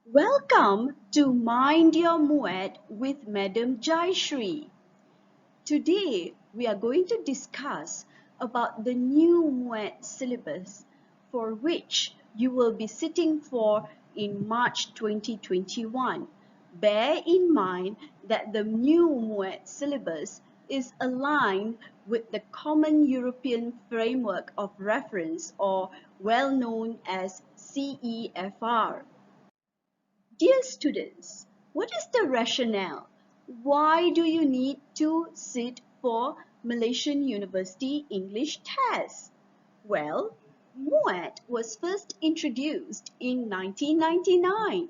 Welcome to Mind Your MUET with Madam Jayashree. Today we are going to discuss about the new MUET syllabus for which you will be sitting for in March 2021. Bear in mind that the new MUET syllabus is aligned with the Common European Framework of Reference, or well known as CEFR. Dear students, what is the rationale? Why do you need to sit for Malaysian University English test? Well, MUET was first introduced in 1999.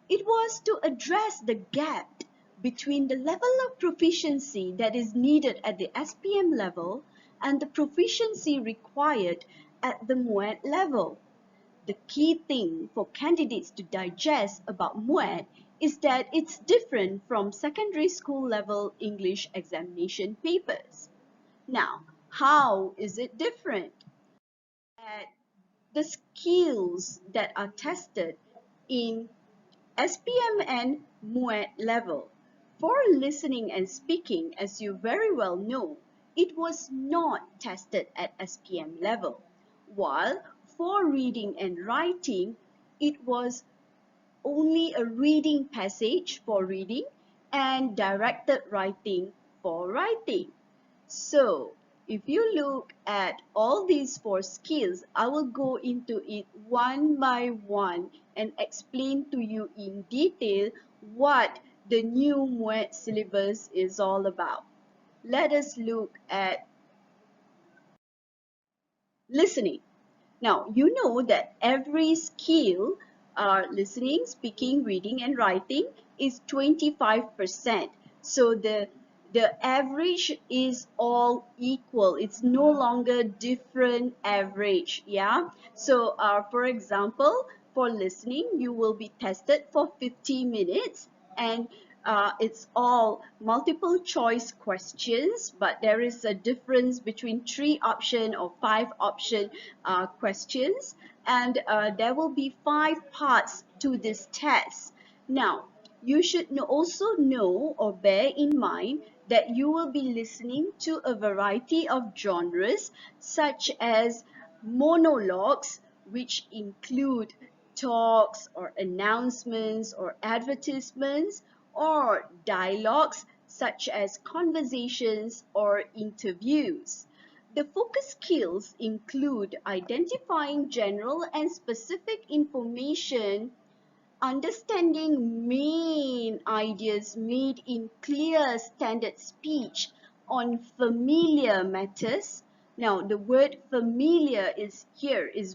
It was to address the gap between the level of proficiency that is needed at the SPM level and the proficiency required at the MUET level. The key thing for candidates to digest about MUET is that it's different from secondary school level English examination papers. Now, how is it different? At the skills that are tested in SPM and MUET level. For listening and speaking, as you very well know, it was not tested at SPM level, while for reading and writing, it was only a reading passage for reading and directed writing for writing. So, if you look at all these four skills, I will go into it one by one and explain to you in detail what the new MUET syllabus is all about. Let us look at listening. Now, you know that every skill, listening, speaking, reading, and writing, is 25%. So the average is all equal. It's no longer different average. Yeah. So, for example, for listening, you will be tested for 50 minutes, and it's all multiple choice questions, but there is a difference between 3 option or 5 option questions, and there will be 5 parts to this test. Now, you should also know or bear in mind that you will be listening to a variety of genres such as monologues, which include talks or announcements or advertisements, or dialogues such as conversations or interviews. The focus skills include identifying general and specific information, understanding main ideas made in clear standard speech on familiar matters. Now, the word familiar is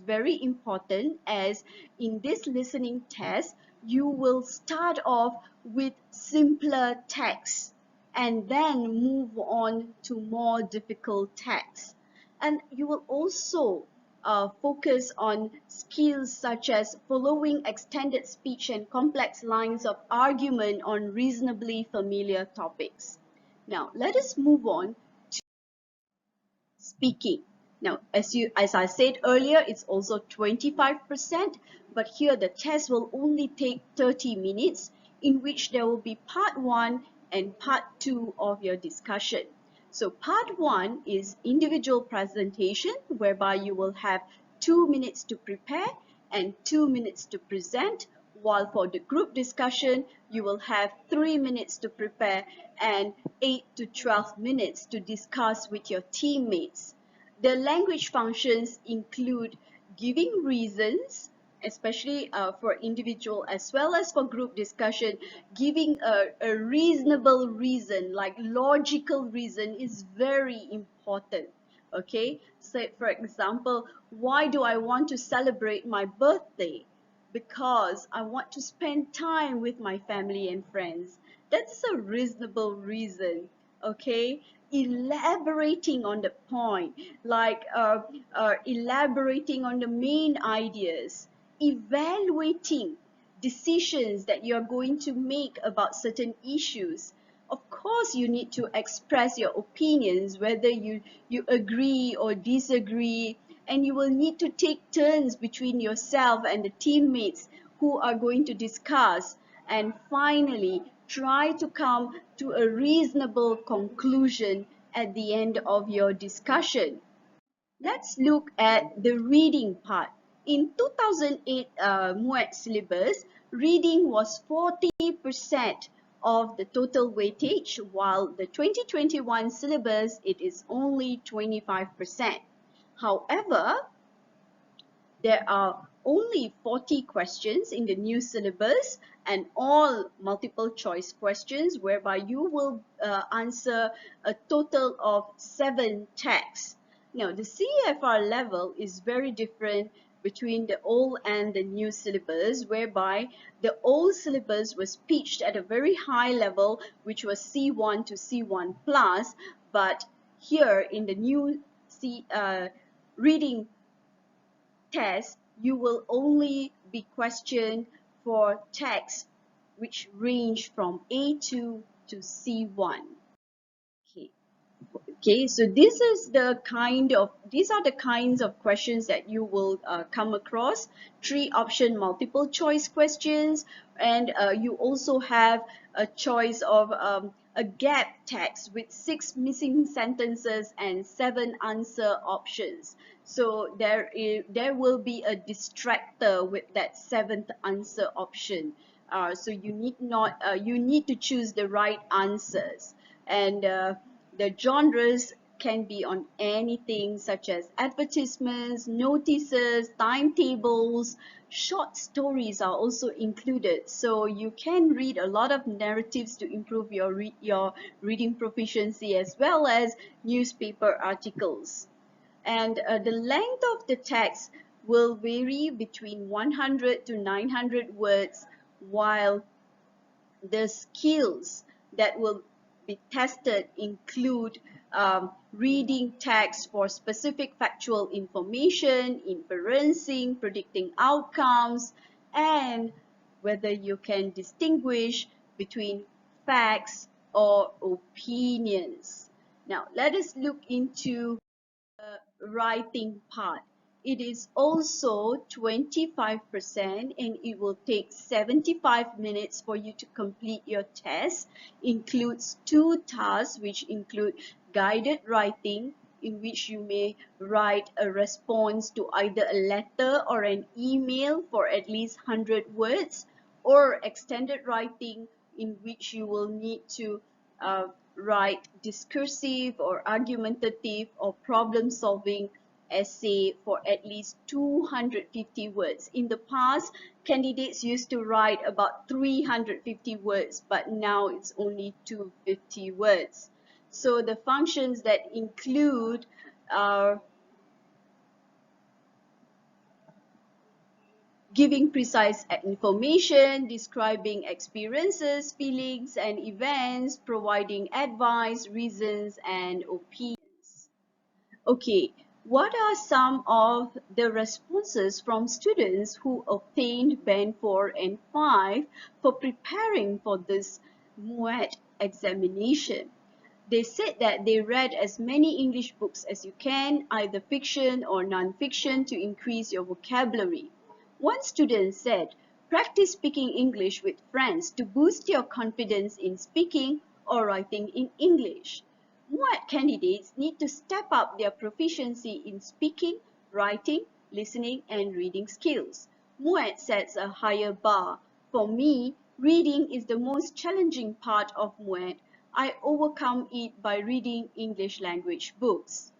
very important, as in this listening test, you will start off with simpler text and then move on to more difficult text. And you will also focus on skills such as following extended speech and complex lines of argument on reasonably familiar topics. Now, let us move on to speaking. Now, as I said earlier, it's also 25%, but here the test will only take 30 minutes, in which there will be part 1 and part 2 of your discussion. So part 1 is individual presentation, whereby you will have 2 minutes to prepare and 2 minutes to present, while for the group discussion, you will have 3 minutes to prepare and 8 to 12 minutes to discuss with your teammates. The language functions include giving reasons, especially for individual as well as for group discussion. Giving a reasonable reason, like logical reason, is very important. Okay, so for example, why do I want to celebrate my birthday? Because I want to spend time with my family and friends. That's a reasonable reason. Okay, elaborating on the point, like elaborating on the main ideas, evaluating decisions that you're going to make about certain issues. Of course, you need to express your opinions, whether you agree or disagree, and you will need to take turns between yourself and the teammates who are going to discuss and finally try to come to a reasonable conclusion at the end of your discussion. Let's look at the reading part. In 2008 MUET syllabus, reading was 40% of the total weightage, while the 2021 syllabus, it is only 25%. However, there are only 40 questions in the new syllabus and all multiple choice questions whereby you will answer a total of 7 texts. Now, the CEFR level is very different between the old and the new syllabus, whereby the old syllabus was pitched at a very high level, which was C1 to C1 plus, but here in the new reading test, you will only be questioned for texts which range from A2 to C1. Okay. Okay, so these are the kinds of questions that you will come across. 3 option multiple choice questions, and you also have a choice of a gap text with 6 missing sentences and 7 answer options. So there will be a distractor with that 7th answer option. So you need to choose the right answers, and the genres can be on anything such as advertisements, notices, timetables. Short stories are also included, so you can read a lot of narratives to improve your reading proficiency, as well as newspaper articles. And the length of the text will vary between 100 to 900 words, while the skills that will be tested include reading text for specific factual information, inferencing, predicting outcomes, and whether you can distinguish between facts or opinions. Now, let us look into writing part. It is also 25%, and it will take 75 minutes for you to complete your test. Includes 2 tasks, which include guided writing, in which you may write a response to either a letter or an email for at least 100 words, or extended writing, in which you will need to write discursive or argumentative or problem-solving essay for at least 250 words. In the past, candidates used to write about 350 words, but now it's only 250 words. So the functions that include are giving precise information, describing experiences, feelings, and events, providing advice, reasons, and opinions. Okay, what are some of the responses from students who obtained Band 4 and 5 for preparing for this MUET examination? They said that they read as many English books as you can, either fiction or non-fiction, to increase your vocabulary. One student said, practice speaking English with friends to boost your confidence in speaking or writing in English. MUET candidates need to step up their proficiency in speaking, writing, listening, and reading skills. MUET sets a higher bar. For me, reading is the most challenging part of MUET. I overcome it by reading English language books.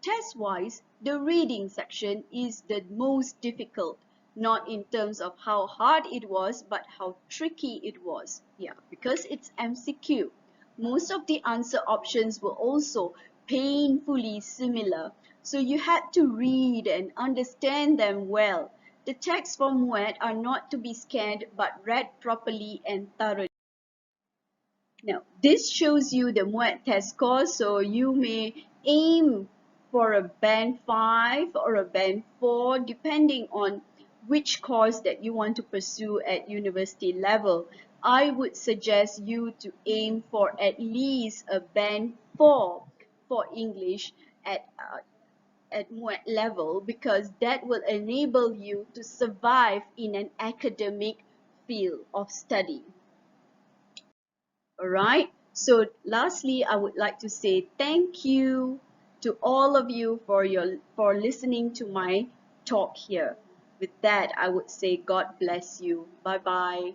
Test-wise, the reading section is the most difficult, not in terms of how hard it was, but how tricky it was. Yeah, because it's MCQ. Most of the answer options were also painfully similar, so you had to read and understand them well. The texts from MUET are not to be scanned but read properly and thoroughly. Now, this shows you the MUET test score, so you may aim for a Band 5 or a Band 4 depending on which course that you want to pursue at university level. I would suggest you to aim for at least a Band 4 for English at at MUET level, because that will enable you to survive in an academic field of study. Alright, so lastly, I would like to say thank you to all of you for listening to my talk here. With that, I would say God bless you. Bye bye.